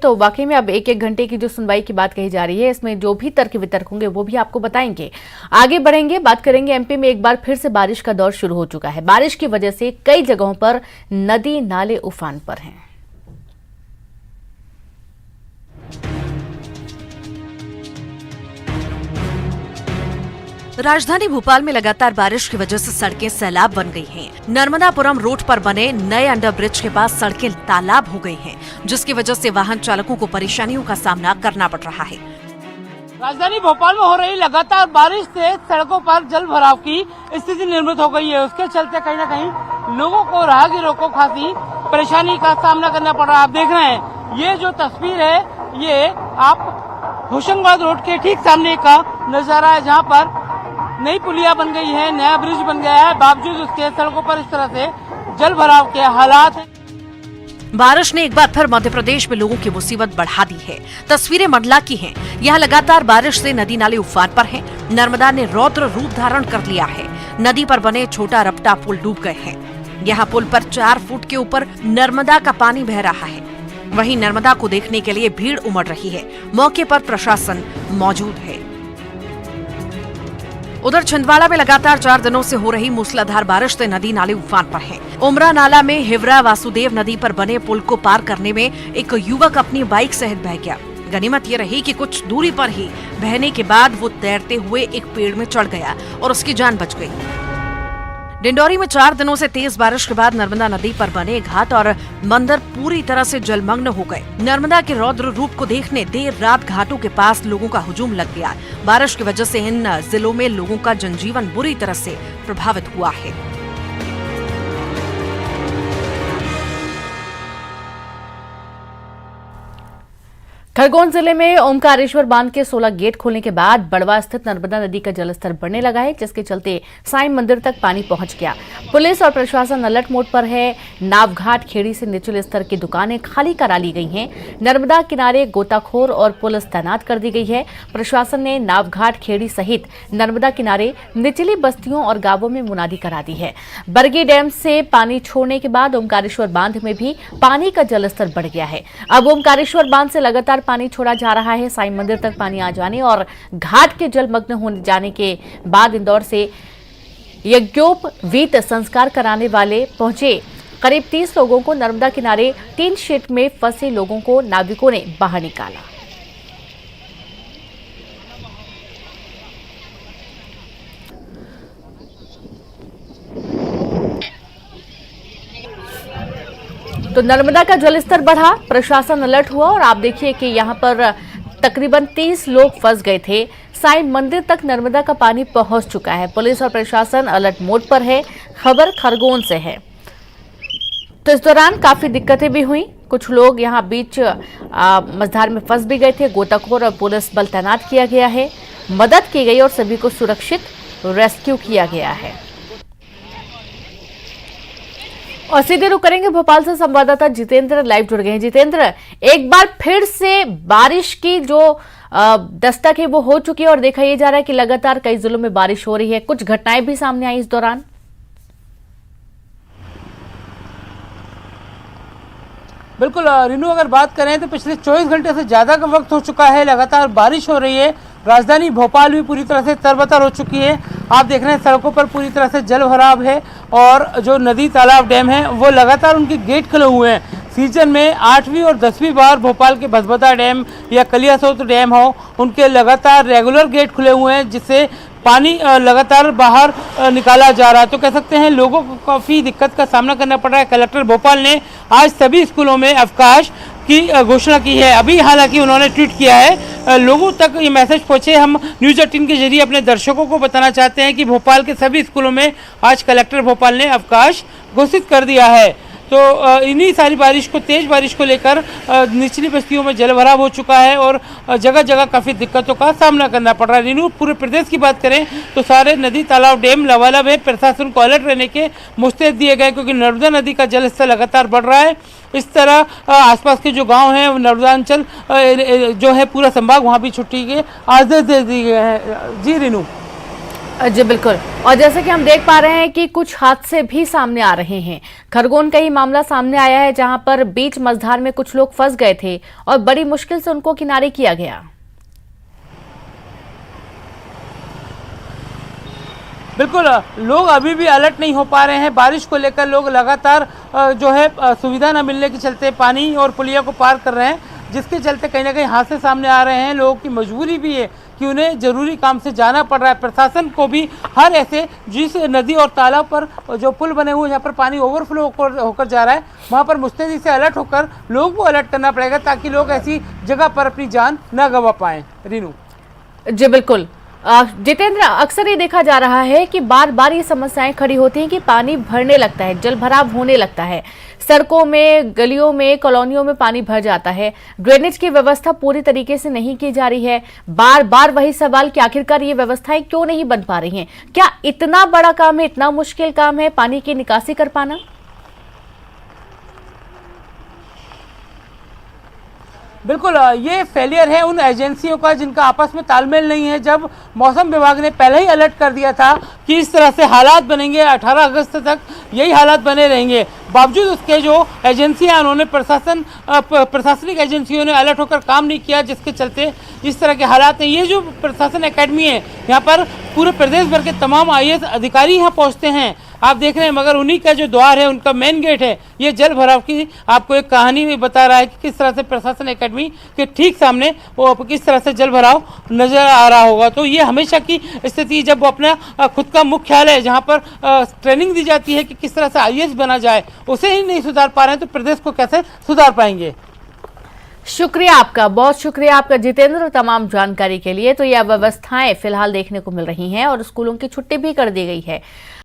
तो वाकई में अब एक एक घंटे की जो सुनवाई की बात कही जा रही है, इसमें जो भी तर्क वितर्क होंगे वो भी आपको बताएंगे। आगे बढ़ेंगे, बात करेंगे। एमपी में एक बार फिर से बारिश का दौर शुरू हो चुका है। बारिश की वजह से कई जगहों पर नदी नाले उफान पर हैं। राजधानी भोपाल में लगातार बारिश की वजह से सड़कें सैलाब बन गई हैं। नर्मदापुरम रोड पर बने नए अंडर ब्रिज के पास सड़कें तालाब हो गई हैं, जिसकी वजह से वाहन चालकों को परेशानियों का सामना करना पड़ रहा है। राजधानी भोपाल में हो रही लगातार बारिश से सड़कों पर जल भराव की स्थिति निर्मित हो गई है। उसके चलते कहीं न कहीं लोगों को, राहगीरों को खासी परेशानी का सामना करना पड़ रहा है। आप देख रहे हैं, ये जो तस्वीर है ये आप होशंगाबाद रोड के ठीक सामने का नजारा है, जहाँ पर नई पुलिया बन गई है, नया ब्रिज बन गया है। बावजूद उसके सड़कों पर इस तरह से जल भराव के हालात हैं। बारिश ने एक बार फिर मध्य प्रदेश में लोगों की मुसीबत बढ़ा दी है। तस्वीरें मंडला की हैं। यहाँ लगातार बारिश से नदी नाले उफान पर हैं। नर्मदा ने रौद्र रूप धारण कर लिया है। नदी पर बने छोटा रपटा पुल डूब गए हैं। यहाँ पुल पर 4 फुट के ऊपर नर्मदा का पानी बह रहा है। वहीं नर्मदा को देखने के लिए भीड़ उमड़ रही है। मौके पर प्रशासन मौजूद है। उधर छिंदवाड़ा में लगातार 4 दिनों से हो रही मूसलाधार बारिश से नदी नाले उफान पर हैं। उमरा नाला में हिवरा वासुदेव नदी पर बने पुल को पार करने में एक युवक अपनी बाइक सहित बह गया। गनीमत ये रही कि कुछ दूरी पर ही बहने के बाद वो तैरते हुए एक पेड़ में चढ़ गया और उसकी जान बच गई। डिंडौरी में 4 दिनों से तेज बारिश के बाद नर्मदा नदी पर बने घाट और मंदिर पूरी तरह से जलमग्न हो गए। नर्मदा के रौद्र रूप को देखने देर रात घाटों के पास लोगों का हुजूम लग गया। बारिश की वजह से इन जिलों में लोगों का जनजीवन बुरी तरह से प्रभावित हुआ है। खरगोन जिले में ओमकारेश्वर बांध के 16 गेट खोलने के बाद बड़वा स्थित नर्मदा नदी का जलस्तर बढ़ने लगा है, जिसके चलते साईं मंदिर तक पानी पहुंच गया। पुलिस और प्रशासन अलर्ट मोड पर है। नावघाट खेड़ी से निचले स्तर की दुकानें खाली करा ली गई हैं। नर्मदा किनारे गोताखोर और पुलिस तैनात कर दी गई है। प्रशासन ने नावघाट खेड़ी सहित नर्मदा किनारे निचली बस्तियों और गांवों में मुनादी करा दी है। बरगी डैम से पानी छोड़ने के बाद ओमकारेश्वर बांध में भी पानी का जलस्तर बढ़ गया है। अब ओमकारेश्वर बांध से लगातार पानी छोड़ा जा रहा है। साईं मंदिर तक पानी आ जाने और घाट के जलमग्न होने जाने के बाद इंदौर से यज्ञोपवीत संस्कार कराने वाले पहुंचे करीब 30 लोगों को नर्मदा किनारे टीन शेड में फंसे लोगों को नाविकों ने बाहर निकाला। तो नर्मदा का जलस्तर बढ़ा, प्रशासन अलर्ट हुआ और आप देखिए कि यहाँ पर तकरीबन 30 लोग फंस गए थे। साईं मंदिर तक नर्मदा का पानी पहुंच चुका है। पुलिस और प्रशासन अलर्ट मोड पर है। खबर खरगोन से है। तो इस दौरान काफी दिक्कतें भी हुई। कुछ लोग यहाँ बीच मझधार में फंस भी गए थे। गोताखोर और पुलिस बल तैनात किया गया है। मदद की गई और सभी को सुरक्षित रेस्क्यू किया गया है। और सीधे रुक करेंगे भोपाल से संवाददाता जितेंद्र लाइव जुड़ गए हैं। जितेंद्र, एक बार फिर से बारिश की जो दस्तक है वो हो चुकी है और देखा यह जा रहा है कि लगातार कई जिलों में बारिश हो रही है। कुछ घटनाएं भी सामने आई इस दौरान। बिल्कुल रिनू, अगर बात करें तो पिछले 24 घंटे से ज्यादा का वक्त हो चुका है। लगातार बारिश हो रही है। राजधानी भोपाल भी पूरी तरह से तरबतर हो चुकी है। आप देख रहे हैं सड़कों पर पूरी तरह से जल भराव है और जो नदी तालाब डैम है वो लगातार उनके गेट खुले हुए हैं। सीजन में 8वीं और 10वीं बार भोपाल के भसभदा डैम या कलियासोत डैम हो, उनके लगातार रेगुलर गेट खुले हुए हैं, जिससे पानी लगातार बाहर निकाला जा रहा है। तो कह सकते हैं लोगों को काफ़ी दिक्कत का सामना करना पड़ रहा है। कलेक्टर भोपाल ने आज सभी स्कूलों में अवकाश की घोषणा की है। अभी हालांकि उन्होंने ट्वीट किया है, लोगों तक ये मैसेज पहुंचे। हम न्यूज़ 18 के जरिए अपने दर्शकों को बताना चाहते हैं कि भोपाल के सभी स्कूलों में आज कलेक्टर भोपाल ने अवकाश घोषित कर दिया है। तो इन्हीं सारी बारिश को, तेज बारिश को लेकर निचली बस्तियों में जलभराव हो चुका है और जगह जगह काफ़ी दिक्कतों का सामना करना पड़ रहा है। रीनू, पूरे प्रदेश की बात करें तो सारे नदी तालाब डैम लबालब है। प्रशासन को अलर्ट रहने के मुस्तैद दिए गए, क्योंकि नर्मदा नदी का जलस्तर लगातार बढ़ रहा है। इस तरह आसपास के जो गांव हैं, नर्मदांचल जो है पूरा संभाग, वहाँ भी छुट्टी के आदेश दे दिए गए हैं। जी रीनू। जी बिल्कुल। और जैसे कि हम देख पा रहे हैं कि कुछ हादसे भी सामने आ रहे हैं। खरगोन का ही मामला सामने आया है जहां पर बीच मझधार में कुछ लोग फंस गए थे और बड़ी मुश्किल से उनको किनारे किया गया। बिल्कुल लोग अभी भी अलर्ट नहीं हो पा रहे हैं। बारिश को लेकर लोग लगातार जो है सुविधा न मिलने के चलते पानी और पुलिया को पार कर रहे हैं, जिसके चलते कहीं ना कहीं हादसे सामने आ रहे हैं। लोगों की मजबूरी भी है कि उन्हें ज़रूरी काम से जाना पड़ रहा है। प्रशासन को भी हर ऐसे जिस नदी और तालाब पर जो पुल बने हुए जहाँ पर पानी ओवरफ्लो होकर जा रहा है, वहाँ पर मुस्तैदी से अलर्ट होकर लोगों को अलर्ट करना पड़ेगा ताकि लोग ऐसी जगह पर अपनी जान न गंवा पाएँ। रीनू जी बिल्कुल। जितेंद्र, अक्सर ये देखा जा रहा है कि बार बार ये समस्याएं खड़ी होती हैं कि पानी भरने लगता है, जल भराव होने लगता है, सड़कों में, गलियों में, कॉलोनियों में पानी भर जाता है, ड्रेनेज की व्यवस्था पूरी तरीके से नहीं की जा रही है। बार बार वही सवाल कि आखिरकार ये व्यवस्थाएं क्यों नहीं बन पा रही हैं? क्या इतना बड़ा काम है, इतना मुश्किल काम है पानी की निकासी कर पाना? बिल्कुल ये फेलियर है उन एजेंसियों का जिनका आपस में तालमेल नहीं है। जब मौसम विभाग ने पहले ही अलर्ट कर दिया था कि इस तरह से हालात बनेंगे, 18 अगस्त तक यही हालात बने रहेंगे, बावजूद उसके जो एजेंसियां उन्होंने प्रशासनिक एजेंसियों ने अलर्ट होकर काम नहीं किया, जिसके चलते इस तरह के हालात हैं। ये जो प्रशासन एकेडमी है, यहाँ पर पूरे प्रदेश भर के तमाम IAS अधिकारी यहाँ पहुँचते हैं, आप देख रहे हैं, मगर उन्हीं का जो द्वार है, उनका मेन गेट है, ये जल भराव की आपको एक कहानी भी बता रहा है कि किस तरह से प्रशासन एकेडमी के ठीक सामने वो किस तरह से जल भराव नजर आ रहा होगा। तो ये हमेशा की स्थिति, जब वो अपना खुद का मुख्यालय जहाँ पर ट्रेनिंग दी जाती है कि किस तरह से IAS बना जाए, उसे ही नहीं सुधार पा रहे हैं, तो प्रदेश को कैसे सुधार पाएंगे। शुक्रिया आपका, बहुत शुक्रिया आपका जितेंद्र, तमाम जानकारी के लिए। तो यह व्यवस्थाएं फिलहाल देखने को मिल रही हैं और स्कूलों की छुट्टी भी कर दी गई है।